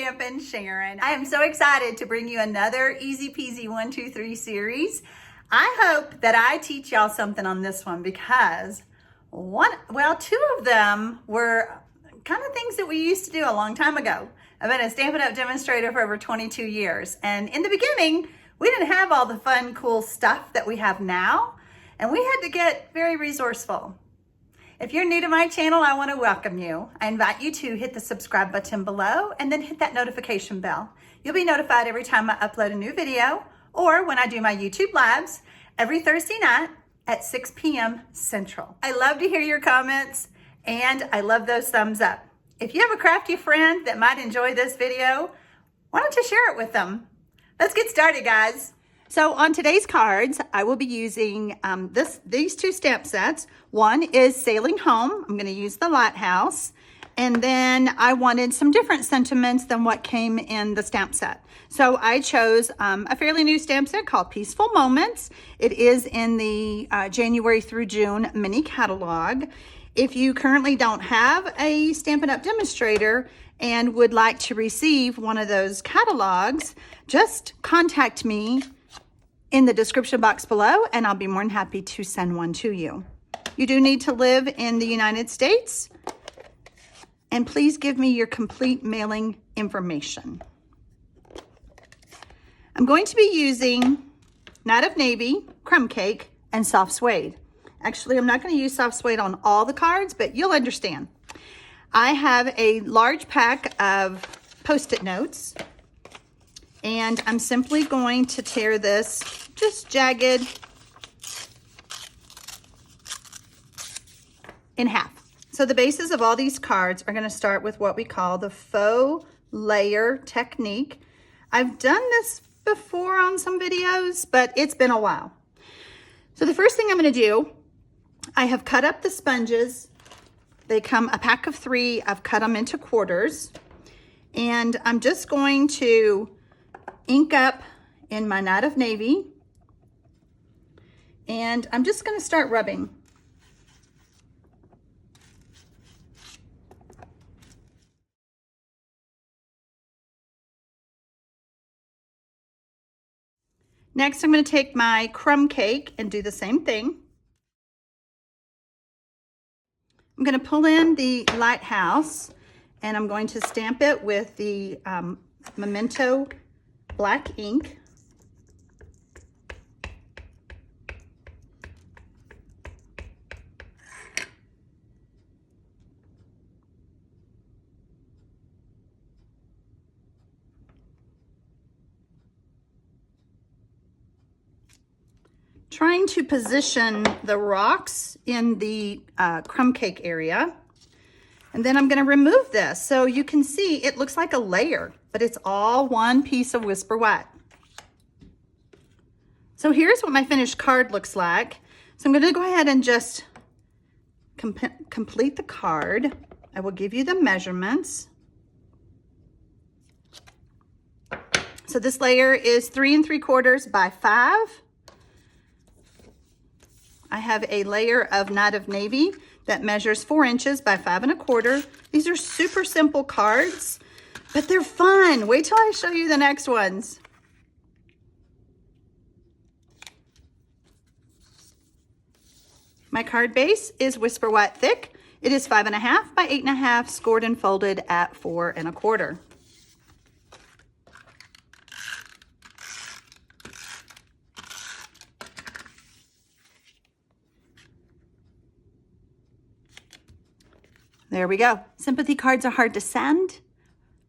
TxStampin, Sharon. I am so excited to bring you another easy peasy 1, 2, 3 series. I hope that I teach y'all something on this one because two of them were kind of things that we used to do a long time ago. I've been a Stampin' Up! Demonstrator for over 22 years. And in the beginning, we didn't have all the fun, cool stuff that we have now. And we had to get very resourceful. If you're new to my channel, I want to welcome you. I invite you to hit the subscribe button below and then hit that notification bell. You'll be notified every time I upload a new video or when I do my YouTube lives every Thursday night at 6 p.m. Central. I love to hear your comments and I love those thumbs up. If you have a crafty friend that might enjoy this video, why don't you share it with them? Let's get started, guys. So on today's cards, I will be using these two stamp sets. One is Sailing Home. I'm going to use the Lighthouse. And then I wanted some different sentiments than what came in the stamp set. So I chose a fairly new stamp set called Peaceful Moments. It is in the January through June mini catalog. If you currently don't have a Stampin' Up! Demonstrator and would like to receive one of those catalogs, just contact me in the description box below and I'll be more than happy to send one to you. You do need to live in the United States and please give me your complete mailing information. I'm going to be using Night of Navy, Crumb Cake, and Soft Suede. Actually, I'm not going to use Soft Suede on all the cards, but you'll understand. I have a large pack of Post-it notes. And I'm simply going to tear this just jagged in half. So the bases of all these cards are going to start with what we call the faux layer technique. I've done this before on some videos, but it's been a while. So the first thing I'm going to do, I have cut up the sponges. They come a pack of 3. I've cut them into quarters. And I'm just going to ink up in my Night of Navy. And I'm just going to start rubbing. Next, I'm going to take my Crumb Cake and do the same thing. I'm going to pull in the Lighthouse and I'm going to stamp it with the Memento black ink. Trying to position the rocks in the crumb cake area. And then I'm going to remove this. So you can see it looks like a layer, but it's all one piece of Whisper White. So here's what my finished card looks like. So I'm going to go ahead and just complete the card. I will give you the measurements. So this layer is 3 3/4 by 5. I have a layer of Night of Navy that measures 4 inches by 5 1/4. These are super simple cards, but they're fun. Wait till I show you the next ones. My card base is Whisper White thick. It is 5 1/2 by 8 1/2, scored and folded at 4 1/4. There we go. Sympathy cards are hard to send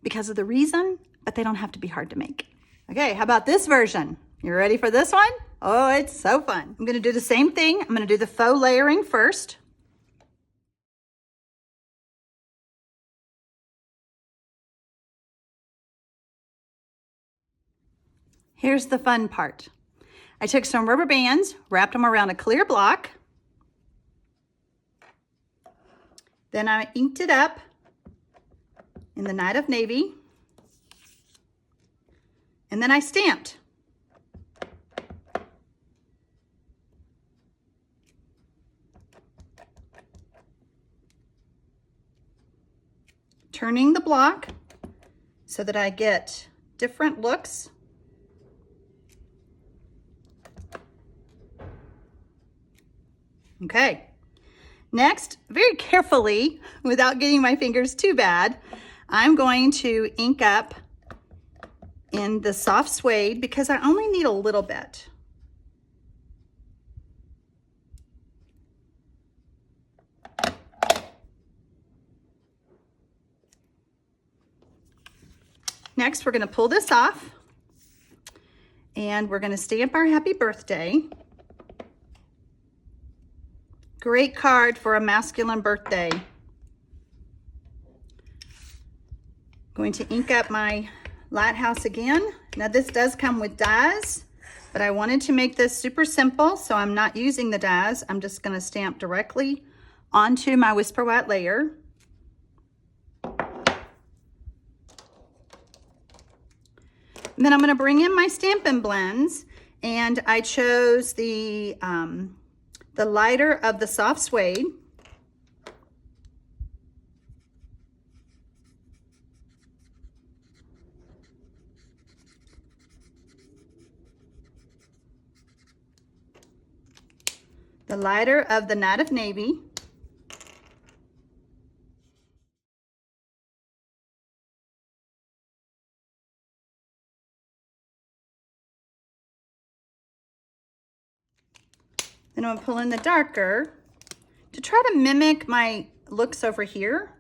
because of the reason, but they don't have to be hard to make. Okay, how about this version? You ready for this one? Oh, it's so fun. I'm gonna do the same thing. I'm gonna do the faux layering first. Here's the fun part. I took some rubber bands, wrapped them around a clear block. Then I inked it up in the Night of Navy. And then I stamped. Turning the block so that I get different looks. Okay, next, very carefully, without getting my fingers too bad, I'm going to ink up in the soft suede because I only need a little bit. Next, we're going to pull this off and we're going to stamp our happy birthday. Great card for a masculine birthday. Going to ink up my lighthouse again. Now this does come with dies, but I wanted to make this super simple, so I'm not using the dies. I'm just going to stamp directly onto my Whisper White layer. And then I'm going to bring in my Stampin' blends, and I chose the lighter of the soft suede. The lighter of the Night of Navy. Then I'm going to pull in the darker to try to mimic my looks over here.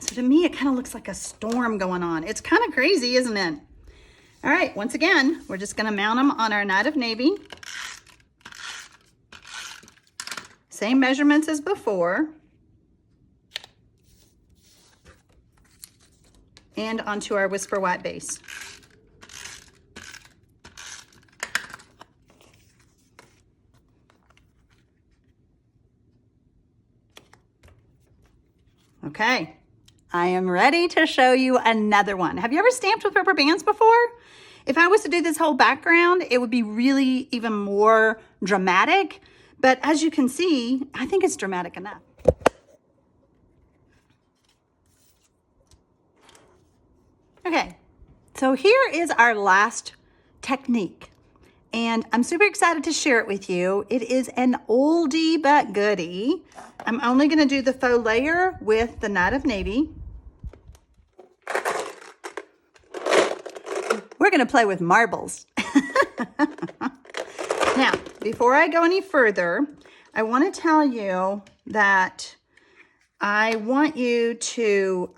So to me, it kind of looks like a storm going on. It's kind of crazy, isn't it? All right, once again, we're just gonna mount them on our Night of Navy. Same measurements as before. And onto our Whisper White base. Okay. I am ready to show you another one. Have you ever stamped with rubber bands before? If I was to do this whole background, it would be really even more dramatic. But as you can see, I think it's dramatic enough. Okay, so here is our last technique. And I'm super excited to share it with you. It is an oldie but goodie. I'm only gonna do the faux layer with the Night of Navy. We're gonna play with marbles. Now, before I go any further, I wanna tell you that I want you to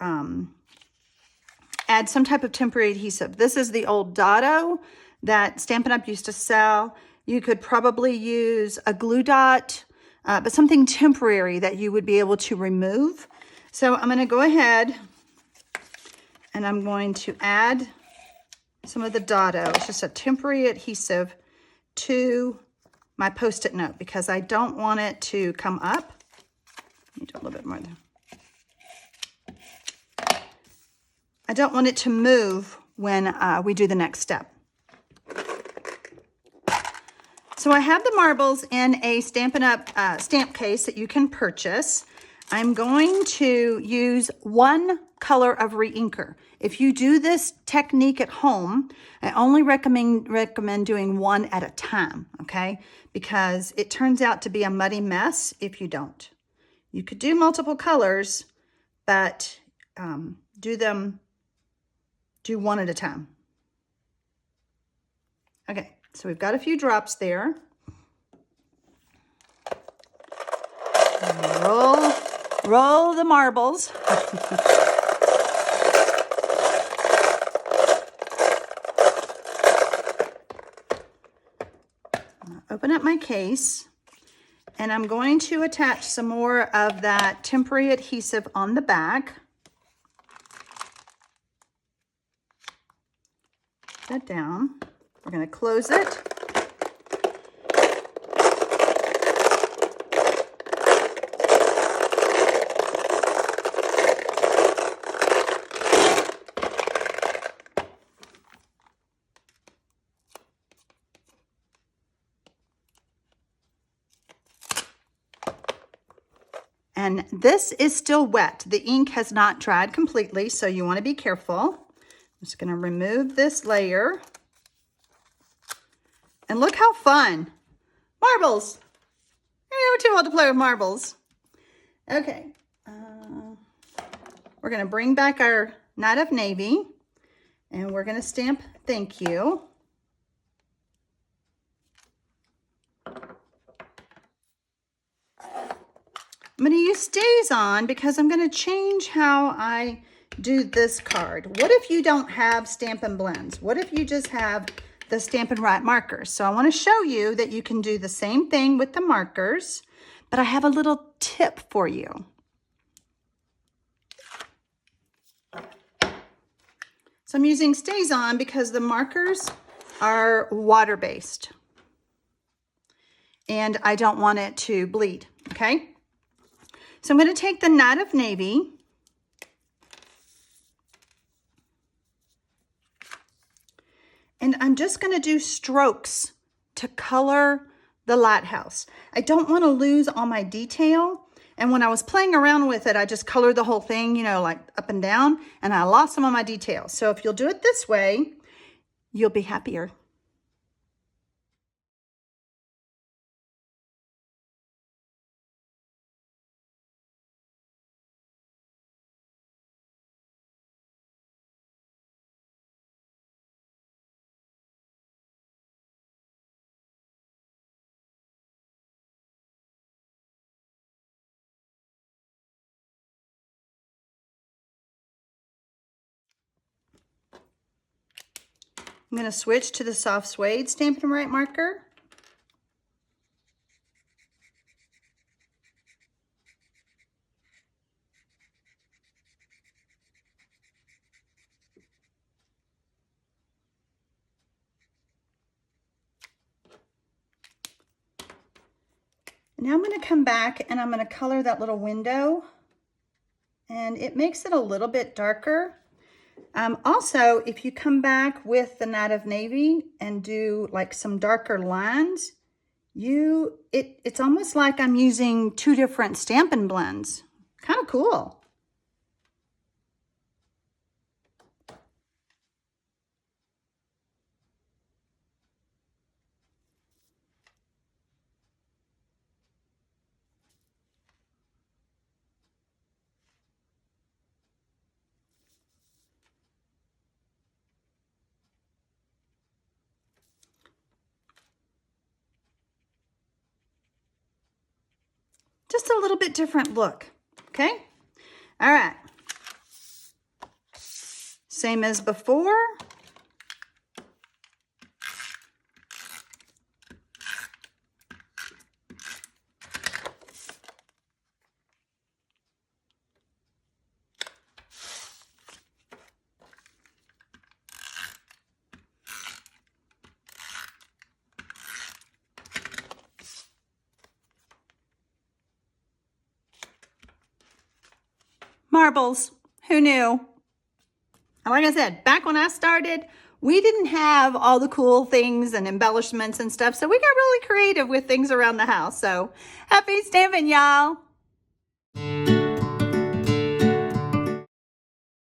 add some type of temporary adhesive. This is the old Dotto that Stampin' Up! Used to sell. You could probably use a glue dot, but something temporary that you would be able to remove. So I'm gonna go ahead and I'm going to add some of the Dotto. It's just a temporary adhesive to my Post-it note because I don't want it to come up. Let me do a little bit more there. I don't want it to move when we do the next step. So I have the marbles in a Stampin' Up! Stamp case that you can purchase. I'm going to use one color of re-inker. If you do this technique at home, I only recommend doing one at a time, okay? Because it turns out to be a muddy mess if you don't. You could do multiple colors, but do one at a time. Okay, so we've got a few drops there. Roll the marbles. Open up my case, and I'm going to attach some more of that temporary adhesive on the back. that down. We're going to close it. And this is still wet. The ink has not dried completely, so you want to be careful. I'm just going to remove this layer. And look how fun. Marbles. You're never too old to play with marbles. Okay. We're going to bring back our Night of Navy. And we're going to stamp thank you. I'm going to use Stays On because I'm going to change how I do this card. What if you don't have Stampin' Blends? What if you just have the Stampin' Right markers? So I want to show you that you can do the same thing with the markers, but I have a little tip for you. So I'm using Stays On because the markers are water-based and I don't want it to bleed, okay? So I'm going to take the Night of Navy and I'm just going to do strokes to color the lighthouse. I don't want to lose all my detail. And when I was playing around with it, I just colored the whole thing, you know, like up and down, and I lost some of my details. So if you'll do it this way, you'll be happier. I'm going to switch to the soft suede Stampin' Right marker. Now I'm going to come back and I'm going to color that little window, and it makes it a little bit darker. Also, if you come back with the Night of Navy and do like some darker lines, it's almost like I'm using two different Stampin' Blends. Kind of cool. Just a little bit different look, okay? All right. Same as before. Marbles, who knew? And like I said, back when I started, we didn't have all the cool things and embellishments and stuff, so we got really creative with things around the house. So happy stamping, y'all.